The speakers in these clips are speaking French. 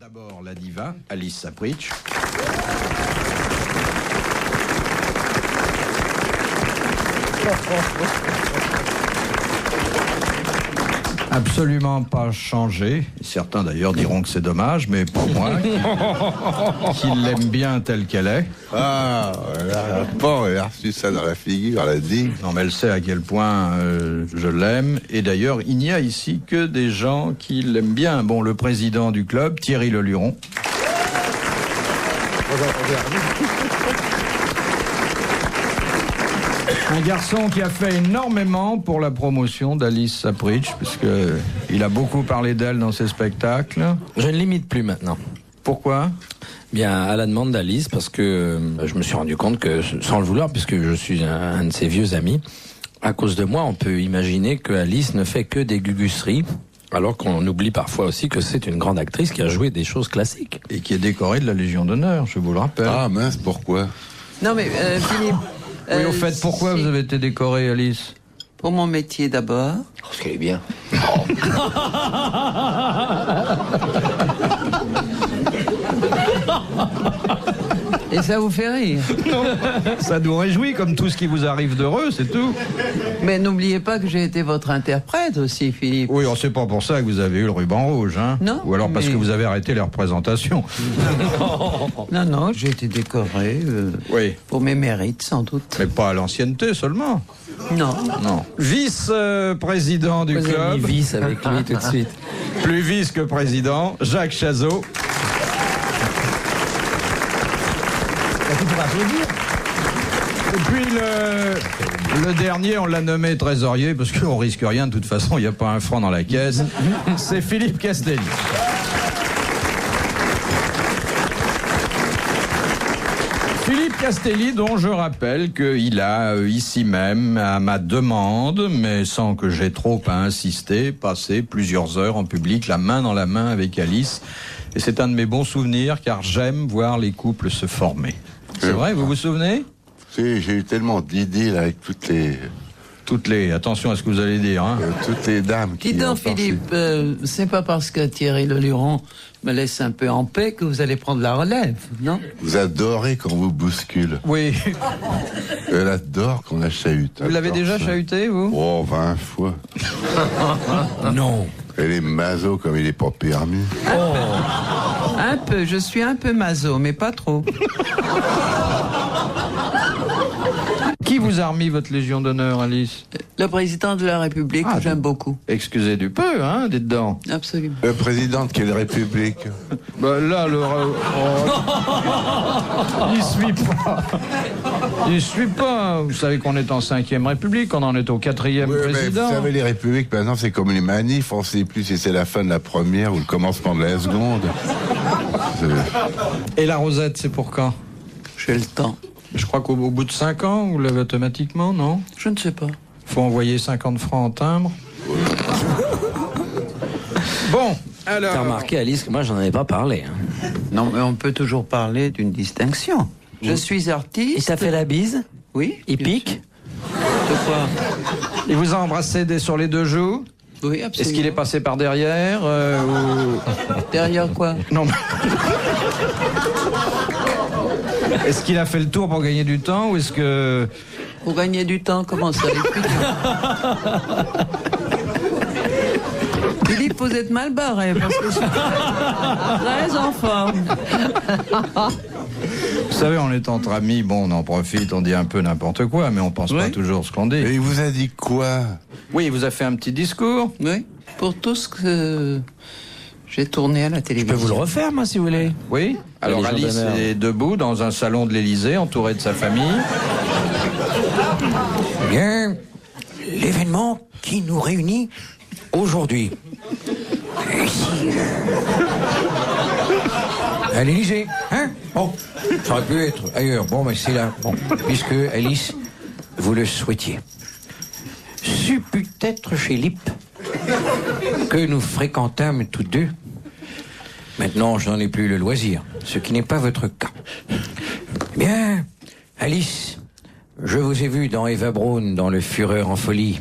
D'abord la diva, Alice Sapritch. Absolument pas changé. Certains d'ailleurs diront que c'est dommage, mais pas moi, qui l'aime bien telle qu'elle est. Ah, bon, elle a reçu ça dans la figure, elle a dit. Non, mais elle sait à quel point je l'aime. Et d'ailleurs, il n'y a ici que des gens qui l'aiment bien. Bon, le président du club, Thierry Leluron. Un garçon qui a fait énormément pour la promotion d'Alice Sapritch, puisqu'il a beaucoup parlé d'elle dans ses spectacles. Je ne l'imite plus maintenant. Pourquoi ? Bien, à la demande d'Alice, parce que je me suis rendu compte que, sans le vouloir, puisque je suis un de ses vieux amis, à cause de moi, on peut imaginer que Alice ne fait que des gugusseries, alors qu'on oublie parfois aussi que c'est une grande actrice qui a joué des choses classiques. Et qui est décorée de la Légion d'honneur, je vous le rappelle. Ah mince, pourquoi? Non mais Philippe... Oui, au fait, pourquoi vous avez été décorée, Alice ? Pour mon métier d'abord. Parce qu'elle est bien. Et ça vous fait rire. Non, ça nous réjouit, comme tout ce qui vous arrive d'heureux, c'est tout. Mais n'oubliez pas que j'ai été votre interprète aussi, Philippe. Oui, c'est pas pour ça que vous avez eu le ruban rouge, hein. Non. Ou alors parce mais... que vous avez arrêté les représentations. Non, j'ai été décoré Oui. pour mes mérites, sans doute. Mais pas à l'ancienneté seulement. Non. Non. Vice-président du Vous avez club. mis vice avec lui tout de suite. Plus vice que président, Jacques Chazot. Et puis le dernier, on l'a nommé trésorier, parce qu'on risque rien, de toute façon, il n'y a pas un franc dans la caisse. C'est Philippe Castelli. Philippe Castelli, dont je rappelle qu'il a, ici même, à ma demande, mais sans que j'aie trop à insister, passé plusieurs heures en public, la main dans la main avec Alice. Et c'est un de mes bons souvenirs, car j'aime voir les couples se former. C'est vrai, vous vous souvenez ? J'ai eu tellement d'idées là, avec toutes les Attention à ce que vous allez dire, hein. toutes les dames qui... Dis donc, ont pensé. Philippe, c'est pas parce que Thierry Leluron me laisse un peu en paix que vous allez prendre la relève, non? Vous adorez quand on vous bouscule. Oui. Elle adore qu'on la chahute. Vous l'avez Adore déjà ça. chahuté, vous ? Oh, 20 fois. Non. Elle est maso comme il est pas permis. Un peu, je suis un peu maso, mais pas trop. Qui vous a remis votre Légion d'honneur, Alice ? Le président de la République, Ah, j'aime beaucoup. Excusez du peu, hein, dites donc. Absolument. Le président de quelle république? Ben là, il suit pas. Il suit pas. Vous savez qu'on est en 5e République, on en est au 4e Oui, mais président. vous savez, les républiques, maintenant, c'est comme les manifs. On ne sait plus si c'est la fin de la première ou le commencement de la seconde. Et la Rosette, c'est pour quand ? J'ai le temps. Je crois qu'au bout de 5 ans, vous l'avez automatiquement, non ? Je ne sais pas. Faut envoyer 50 francs en timbre. Bon, alors... T'as remarqué, Alice, que moi, j'en avais pas parlé. Hein. Non, mais on peut toujours parler d'une distinction. Je suis artiste. Il t'a fait la bise? Oui. Il bien pique? sûr. De quoi? Il vous a embrassé sur les 2 joues ? Oui, absolument. Est-ce qu'il est passé par derrière Derrière quoi? Non, mais... Est-ce qu'il a fait le tour pour gagner du temps ou est-ce que... Pour gagner du temps, comment ça? Philippe, vous êtes mal barré parce que je suis très en forme. Vous savez, on est entre amis, bon, on en profite, on dit un peu n'importe quoi, mais on pense pas toujours ce qu'on dit. Et il vous a dit quoi? Oui, il vous a fait un petit discours. Oui, pour tout ce que j'ai tourné à la Je télévision. peux vous le refaire, moi, si vous voulez. Oui. Alors Légion Alice d'honneur. est debout dans un salon de l'Élysée, entouré de sa famille. Bien, l'événement qui nous réunit aujourd'hui. Ici. À l'Élysée, hein? Bon, ça aurait pu être ailleurs. Bon, mais c'est là. Bon, puisque Alice, vous le souhaitiez. C'eût pu être chez Lip que nous fréquentâmes tous deux. Maintenant, je n'en ai plus le loisir, ce qui n'est pas votre cas. Bien, Alice, je vous ai vu dans Eva Braun, dans Le Fureur en folie.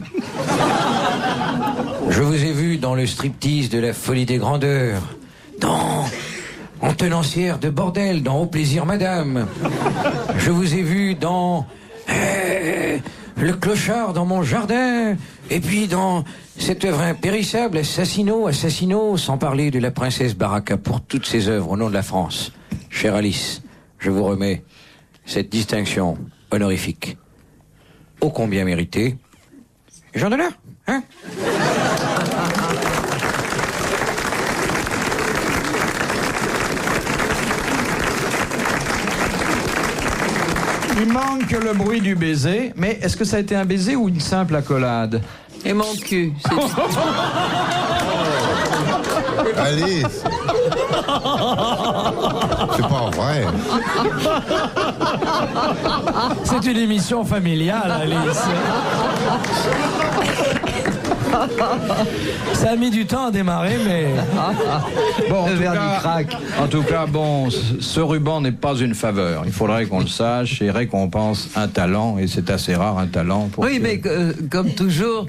Je vous ai vu dans le striptease de la folie des grandeurs, dans tenancière de bordel dans Au plaisir madame. Je vous ai vu dans Le clochard dans mon jardin. Et puis dans cette œuvre impérissable, Assassino, sans parler de la princesse Baraka pour toutes ses œuvres au nom de la France. Chère Alice, je vous remets cette distinction honorifique. Ô combien méritée. Jean d'honneur, hein? Il manque le bruit du baiser, mais est-ce que ça a été un baiser ou une simple accolade? Et mon cul. Allez, c'est pas vrai. C'est une émission familiale, Alice. Ça a mis du temps à démarrer, mais... Bon, en tout cas, bon, ce ruban n'est pas une faveur. Il faudrait qu'on le sache et récompense un talent, et c'est assez rare un talent. Pour Oui, que... mais comme toujours,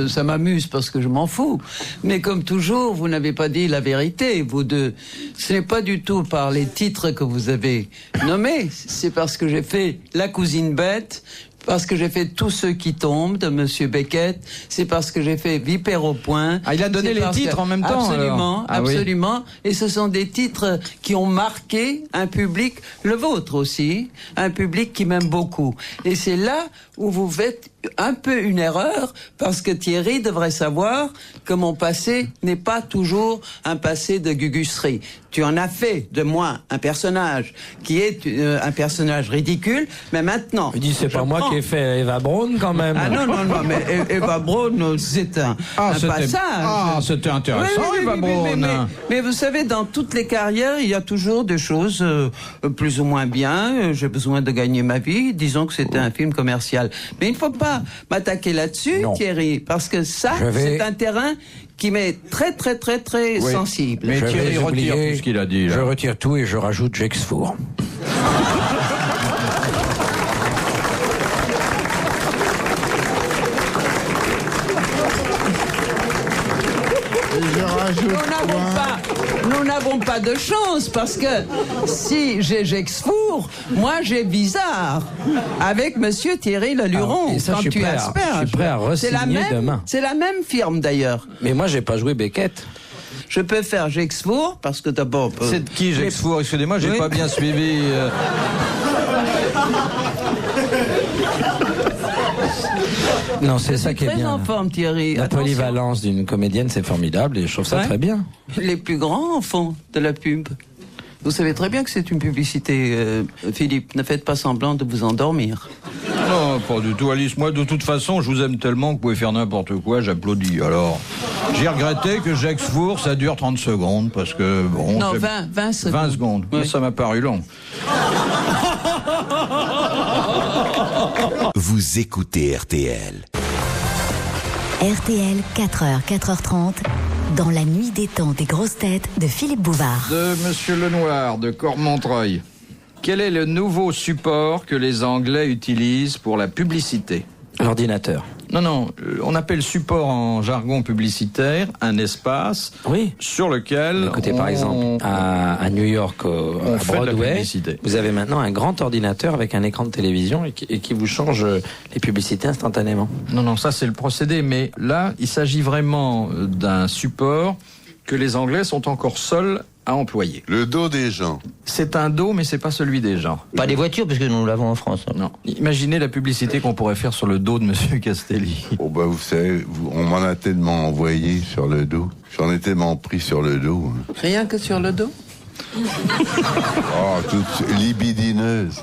ça m'amuse parce que je m'en fous. Mais comme toujours, vous n'avez pas dit la vérité, vous deux. Ce n'est pas du tout par les titres que vous avez nommés, c'est parce que j'ai fait La cousine bête, parce que j'ai fait Tous ceux qui tombent de Monsieur Beckett, c'est parce que j'ai fait Vipère au point. Ah, il a donné les titres en même temps. Absolument, alors. absolument. Oui. Et ce sont des titres qui ont marqué un public, le vôtre aussi, un public qui m'aime beaucoup. Et c'est là où vous faites un peu une erreur, parce que Thierry devrait savoir que mon passé n'est pas toujours un passé de gugusserie. Tu en as fait de moi un personnage qui est un personnage ridicule, mais maintenant... Il dit, c'est pas moi qui ai fait Eva Braun, quand même. Ah non, mais Eva Braun, c'est un passage. Ah, c'était intéressant, Oui, Eva Braun. Mais vous savez, dans toutes les carrières, il y a toujours des choses plus ou moins bien. J'ai besoin de gagner ma vie. Disons que c'était un film commercial. Mais il ne faut pas m'attaquer là-dessus, Non. Thierry, parce que ça, c'est un terrain qui m'est très, très, très, très Oui. sensible. Mais Je Thierry vais retire oublier. tout ce qu'il a dit. Là. Je retire tout et je rajoute Gexfour. Je rajoute Nous n'avons pas de chance, parce que si j'ai Gexfour, moi j'ai Bizarre avec Monsieur Thierry Leluron. Ah, et ça, quand je suis tu prêt à- asperges. je suis prêt à re-signer demain. C'est la même firme d'ailleurs. Mais moi, j'ai pas joué Beckett. Je peux faire Gexfour parce que d'abord. C'est de qui, Gexfour? Excusez-moi, j'ai Oui. pas bien suivi. Non, c'est ça qui est Très bien. en forme, Thierry. La Attention. polyvalence d'une comédienne, c'est formidable et je trouve ça Ouais. très bien. Les plus grands font de la pub. Vous savez très bien que c'est une publicité, Philippe. Ne faites pas semblant de vous endormir. Non, pas du tout, Alice. Moi, de toute façon, je vous aime tellement que vous pouvez faire n'importe quoi, j'applaudis. Alors, j'ai regretté que Gexfour, ça dure 30 secondes, parce que, bon... Non, c'est- 20 secondes. 20 secondes. Oui. Ça m'a paru long. Vous écoutez RTL. RTL, 4h, 4h30, dans la nuit des temps des grosses têtes de Philippe Bouvard. De Monsieur Lenoir, de Cormontreuil. Quel est le nouveau support que les Anglais utilisent pour la publicité? L'ordinateur. Non, on appelle support en jargon publicitaire un espace Oui. sur lequel Écoutez, par exemple, à New York, on à fait de la Broadway, publicité. vous avez maintenant un grand ordinateur avec un écran de télévision et qui vous change les publicités instantanément. Non, ça c'est le procédé, mais là, il s'agit vraiment d'un support que les Anglais sont encore seuls à employer. le dos des gens. C'est un dos, mais c'est pas celui des gens. Pas des voitures, parce que nous l'avons en France. Non. Imaginez la publicité qu'on pourrait faire sur le dos de Monsieur Castelli. Oh bah vous savez, on m'en a tellement envoyé sur le dos. J'en ai tellement pris sur le dos. Hein. Rien que sur le dos. Oh, toute libidineuse.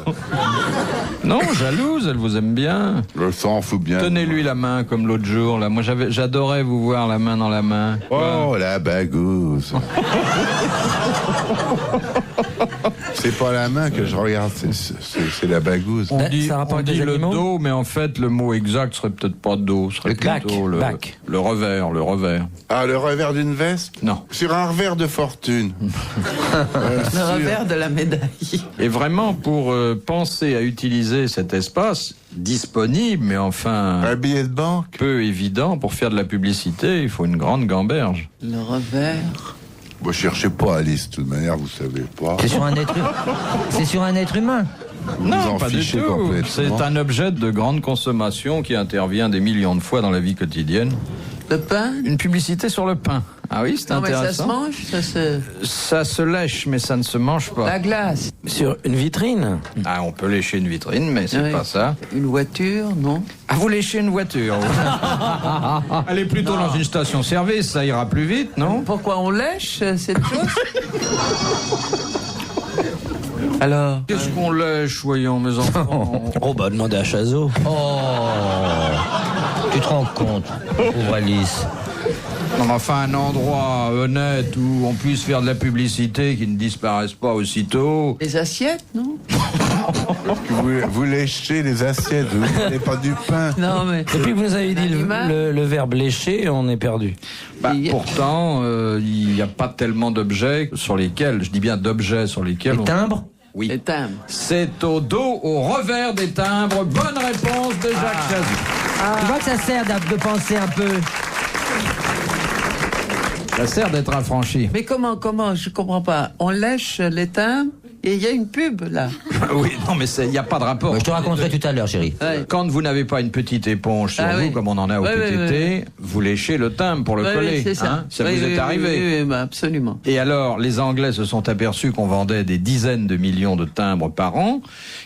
Non, jalouse, elle vous aime bien. Je s'en fout bien. Tenez-lui la main comme l'autre jour. Là, moi, j'adorais vous voir la main dans la main. Oh, la bagouze. C'est pas la main que je regarde, c'est la bagouze. On dit, ça a rapport on avec dit les le animaux dos, mais en fait, le mot exact serait peut-être pas dos, serait Le back, plutôt back. le revers, le revers. Ah, le revers d'une veste? Non. Sur un revers de fortune. Le revers de la médaille. Et vraiment, pour penser à utiliser cet espace disponible, mais enfin Un billet de banque? peu évident pour faire de la publicité, il faut une grande gamberge. Le revers Moi, cherchez pas Alice, de toute manière, vous savez pas. C'est sur un être humain. C'est sur un être humain. Vous en pas du fichez tout. complètement. C'est un objet de grande consommation qui intervient des millions de fois dans la vie quotidienne. Le pain? Une publicité sur le pain. Ah oui, c'est Non, mais ça se intéressant. mange, Ça se lèche, mais ça ne se mange pas. La glace. Sur une vitrine. Ah, on peut lécher une vitrine, mais c'est Oui. pas ça. Une voiture, non? Ah, vous léchez une voiture. Elle est plutôt dans une station-service, ça ira plus vite, non? Pourquoi on lèche cette chose? Alors? Qu'est-ce qu'on lèche, voyons, mes enfants? Oh, bah, demandez à Chazot. Tu te rends compte, pauvre Alice. Non, mais enfin, un endroit honnête où on puisse faire de la publicité qui ne disparaisse pas aussitôt. Les assiettes, non? Vous léchez les assiettes, vous n'avez pas du pain. Non, mais... Depuis que vous nous avez dit le verbe lécher, on est perdu. Bah, pourtant, il n'y a pas tellement d'objets sur lesquels, je dis bien d'objets sur lesquels... Les timbres? Oui. Les timbres. C'est au dos, au revers des timbres. Bonne réponse de Jacques Chazot. Tu vois que ça sert de penser un peu. Ça sert d'être affranchi. Mais comment, je comprends pas. On lèche les timbres et il y a une pub, là. Oui, non, mais il n'y a pas de rapport. Je te raconterai tout à l'heure, chérie. Ouais. Quand vous n'avez pas une petite éponge sur Ah vous, oui. comme on en a au Ouais, PTT, vous léchez le timbre pour le Oui, coller. oui, c'est ça. Hein, ça Oui, vous oui, est oui, arrivé. Oui, bah, absolument. Et alors, les Anglais se sont aperçus qu'on vendait des dizaines de millions de timbres par an,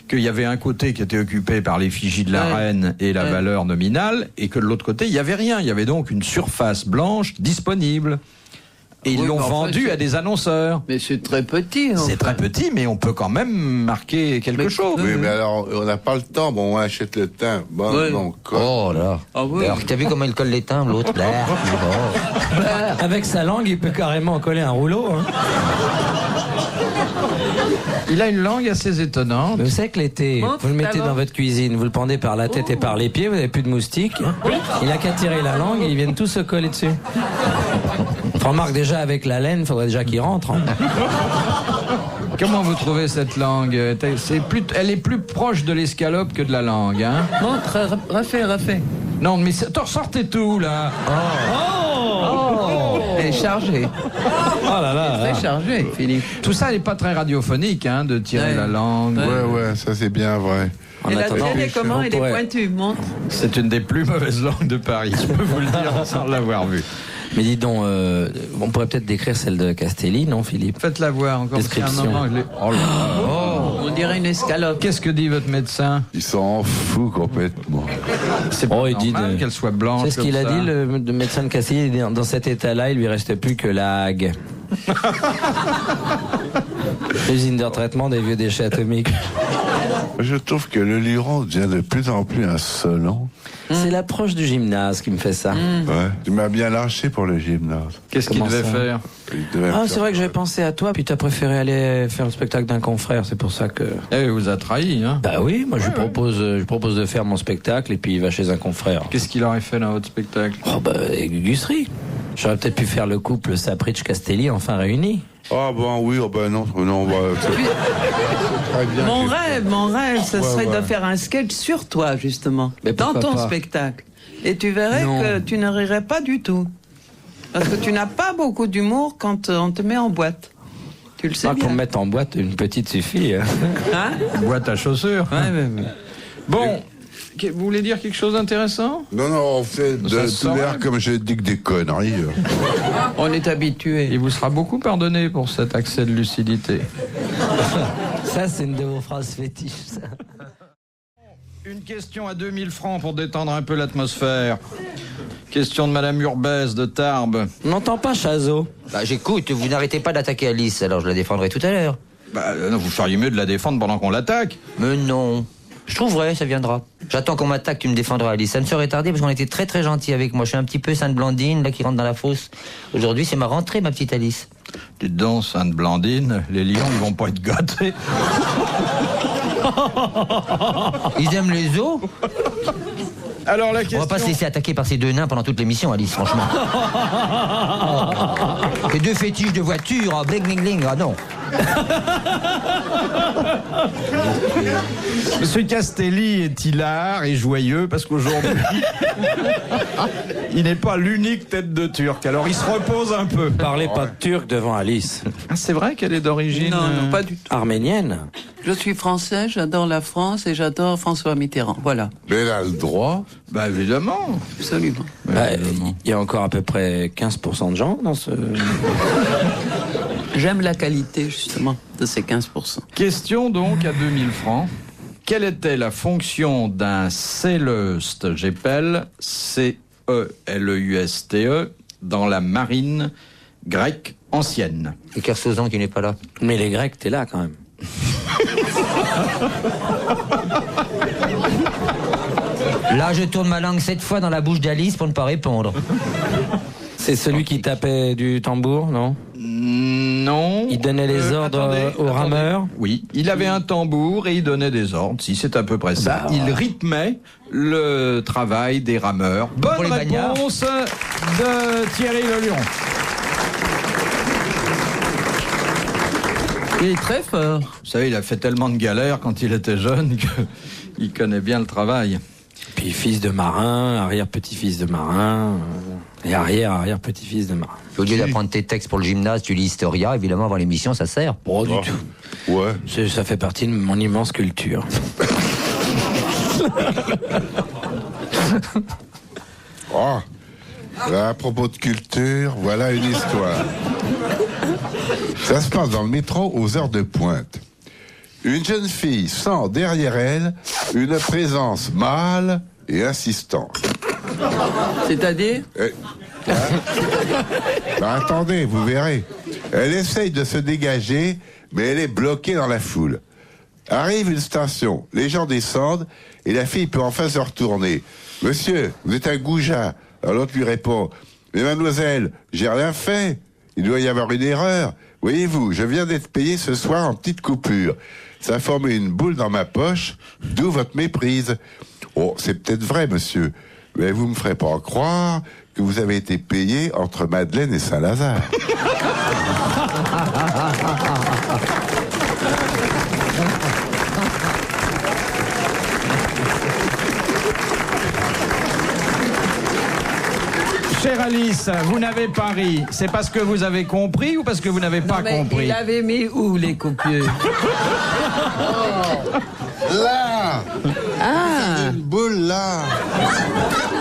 qu'il y avait un côté qui était occupé par l'effigie de la Ouais. reine et la Ouais. valeur nominale, et que de l'autre côté, il n'y avait rien. Il y avait donc une surface blanche disponible. Et ils Oui, l'ont mais enfin, vendu c'est- à des annonceurs. Mais c'est très petit. C'est enfin. très petit, mais on peut quand même marquer quelque Mais- chose. Oui, mais alors, on n'a pas le temps. Bon, on achète le thym. Bon, Oui. non, Oh là. Ah oui. Alors, t'as vu comment il colle les timbres, l'autre? Avec sa langue, il peut carrément coller un rouleau. Hein. Il a une langue assez étonnante. Mais vous savez que l'été, Montre vous le mettez ta dans langue. votre cuisine, vous le pendez par la tête et par les pieds, vous n'avez plus de moustiques. Hein. Il a qu'à tirer la langue et ils viennent tous se coller dessus. Remarque déjà avec la laine, il faudrait déjà qu'il rentre. Hein. Comment vous trouvez cette langue? Elle est plus proche de l'escalope que de la langue, hein? Montre, refais. Non, mais sortez tout, là. Elle est chargée. Oh là là. Très chargée, Philippe. Tout ça n'est pas très radiophonique, hein, de tirer Ouais. la langue. Ouais, ça c'est bien vrai. En Et la attendant, tienne est comment? Elle est pourrait- pointue, montre. C'est une des plus mauvaises langues de Paris, je peux vous le dire sans l'avoir vue. Mais dis donc, on pourrait peut-être décrire celle de Castelli, non, Philippe? Faites-la voir encore. Description. Un anglais. Oh là là. On dirait une escalope. Qu'est-ce que dit votre médecin? Ils s'en foutent complètement. C'est Oh, pas il dit normal de- qu'elle soit blanche. C'est ce qu'il a comme ça. dit, le médecin de Castelli. Il dit, dans cet état-là, il lui reste plus que la hague. Usine de retraitement des vieux déchets atomiques. Je trouve que le Luron devient de plus en plus insolent. C'est l'approche du gymnase qui me fait ça. Ouais. Tu m'as bien lâché pour le gymnase. Qu'est-ce qu'il Comment devait ça faire? Il devait Ah, faire c'est vrai que j'avais pensé à toi, puis t'as préféré aller faire le spectacle d'un confrère, c'est pour ça que... Eh, il vous a trahi, hein? Bah oui, moi je lui propose de faire mon spectacle et puis il va chez un confrère. Qu'est-ce qu'il aurait fait dans votre spectacle? Oh bah, Gugusserie. J'aurais peut-être pu faire le couple Sapritch-Castelli enfin réunis. Ah ben oui, oh ben non, bah, c'est très bien. Mon rêve, ce serait ouais. de faire un sketch sur toi, justement. Mais dans pourquoi ton pas? spectacle. Et tu verrais Non. que tu ne rirais pas du tout. Parce que tu n'as pas beaucoup d'humour quand on te met en boîte. Tu le sais Ah, bien. pour me mettre en boîte, une petite suffit. Hein. Hein? Une boîte à chaussures. Ouais. Bon, vous voulez dire quelque chose d'intéressant? Non, on fait Ça de sort. tout l'air comme je dis que des conneries. On est habitué. Il vous sera beaucoup pardonné pour cet accès de lucidité. Ça, c'est une de vos phrases fétiches, ça. Une question à 2000 francs pour détendre un peu l'atmosphère. Question de Madame Urbès de Tarbes. On n'entend pas Chazot. Bah, j'écoute, vous n'arrêtez pas d'attaquer Alice, alors je la défendrai tout à l'heure. Non, vous feriez mieux de la défendre pendant qu'on l'attaque. Mais non. Je trouverai, ça viendra. J'attends qu'on m'attaque, tu me défendras, Alice. Ça ne serait tardé parce qu'on était très très gentils avec moi. Je suis un petit peu Sainte Blandine, là, qui rentre dans la fosse. Aujourd'hui, c'est ma rentrée, ma petite Alice. Dites donc, Sainte Blandine, les lions, ils vont pas être gâtés. Ils aiment les os. Alors la On question... va pas se laisser attaquer par ces deux nains pendant toute l'émission, Alice, franchement. Ces deux fétiches de voiture, bling bling bling, ah non. Monsieur Castelli est hilar et joyeux parce qu'aujourd'hui, il n'est pas l'unique tête de Turc. Alors il se repose un peu. Parlez pas de turc devant Alice. Ah, c'est vrai qu'elle est d'origine Non, pas du tout. Arménienne. Je suis français, j'adore la France et j'adore François Mitterrand. Voilà, Mais elle a le droit. Bah évidemment. absolument. Il y a encore à peu près 15% de gens dans ce... J'aime la qualité, justement, de ces 15%. Question donc à 2000 francs. Quelle était la fonction d'un Céleust, j'appelle C-E-L-E-U-S-T-E, dans la marine grecque ancienne? Et Kersozan qui n'est pas là. Mais les Grecs, t'es là quand même. Là, je tourne ma langue 7 fois dans la bouche d'Alice pour ne pas répondre. C'est celui qui tapait du tambour, non? Non. Il donnait les ordres aux rameurs. Oui, il avait un tambour et il donnait des ordres, si c'est à peu près ça. Bah, Il rythmait le travail des rameurs. Bonne les bagnards. réponse de Thierry Leluron. Il est très fort. Vous savez, il a fait tellement de galères quand il était jeune qu'il connaît bien le travail. Puis fils de marin, arrière-petit-fils de marin, et arrière-petit-fils de marin. Au lieu d'apprendre tes textes pour le gymnase, tu lis Historia, évidemment, avant l'émission, ça sert. Oh, du tout. Ouais. Ça fait partie de mon immense culture. Oh. Là, à propos de culture, voilà une histoire. Ça se passe dans le métro aux heures de pointe. Une jeune fille sent derrière elle une présence mâle et insistante. C'est-à-dire Ben, attendez, vous verrez. Elle essaye de se dégager, mais elle est bloquée dans la foule. Arrive une station, les gens descendent et la fille peut enfin se retourner. « Monsieur, vous êtes un goujat !» Alors l'autre lui répond « Mais mademoiselle, j'ai rien fait. Il doit y avoir une erreur. Voyez-vous, je viens d'être payé ce soir en petite coupure. Ça a formé une boule dans ma poche, d'où votre méprise. Oh, c'est peut-être vrai, monsieur, mais vous me ferez pas croire que vous avez été payé entre Madeleine et Saint-Lazare. » Chère Alice, vous n'avez pas ri. C'est parce que vous avez compris ou parce que vous n'avez pas compris? Il avait mis où les coupures? Là, Ah, une boule là.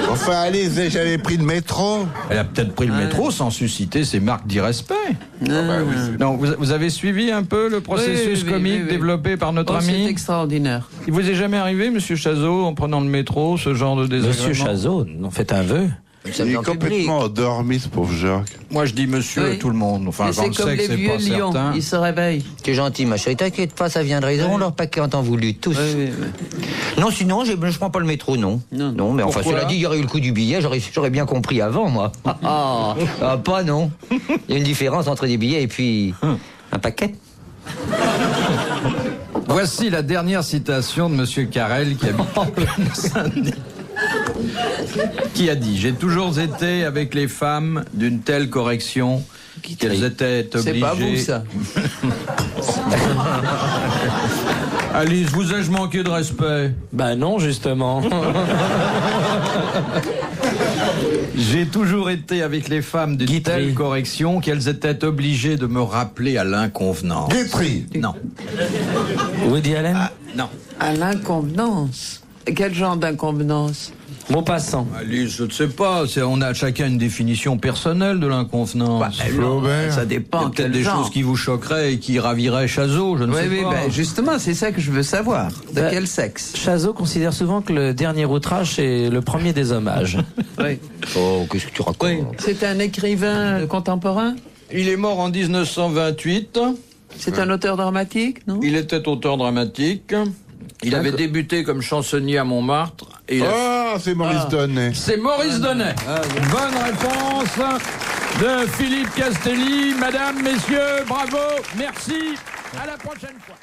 Enfin, allez, j'avais pris le métro. Elle a peut-être pris le métro sans susciter ces marques d'irrespect. Non, vous avez suivi un peu le processus Oui, comique oui. développé par notre c'est ami? extraordinaire. Il vous est jamais arrivé, monsieur Chazot, en prenant le métro, ce genre de désagrément? Monsieur Chazot, en fait un vœu. Ça Il me est en public. complètement endormi, ce pauvre Jacques. Moi, je dis monsieur Oui. à tout le monde. Enfin, Mais quand c'est on comme sait que les c'est vieux pas lions, certain. ils se réveillent. T'es gentil, ma chérie, t'inquiète pas, ça viendra. Ils auront leur paquet en temps voulu, tous. Oui. Non, sinon, je prends pas le métro, non. Non. mais enfin, Pourquoi cela dit, il y aurait eu le coup du billet, j'aurais bien compris avant, moi. Ah, pas non. Il y a une différence entre des billets et puis un paquet. Voici la dernière citation de monsieur Carrel qui habite en Plaine-Saint-Denis. Qui a dit « J'ai toujours été avec les femmes d'une telle correction qu'elles étaient obligées... » C'est pas vous, ça. Alice, vous ai-je manqué de respect? Ben non, justement. J'ai toujours été avec les femmes d'une Guitry. telle correction qu'elles étaient obligées de me rappeler à l'inconvenance. Guitry. Non. Woody Allen. Non. À l'inconvenance. Quel genre d'inconvenance? Maupassant. Alice, je ne sais pas. On a chacun une définition personnelle de l'inconvenance. Flaubert. Ça Il y a dépend peut-être quel des genre. choses qui vous choqueraient et qui raviraient Chazot, je ne sais pas. Justement, c'est ça que je veux savoir. De Bah, quel sexe? Chazot considère souvent que le dernier outrage est le premier des hommages. Oui. Oh, qu'est-ce que tu racontes? C'est un écrivain contemporain? Il est mort en 1928. C'est un auteur dramatique, non? Il était auteur dramatique. Il avait débuté comme chansonnier à Montmartre. Et il a- Ah, c'est Maurice Donnet. C'est Maurice Donnet. Bonne réponse de Philippe Castelli. Madame, messieurs, bravo, merci. À la prochaine fois.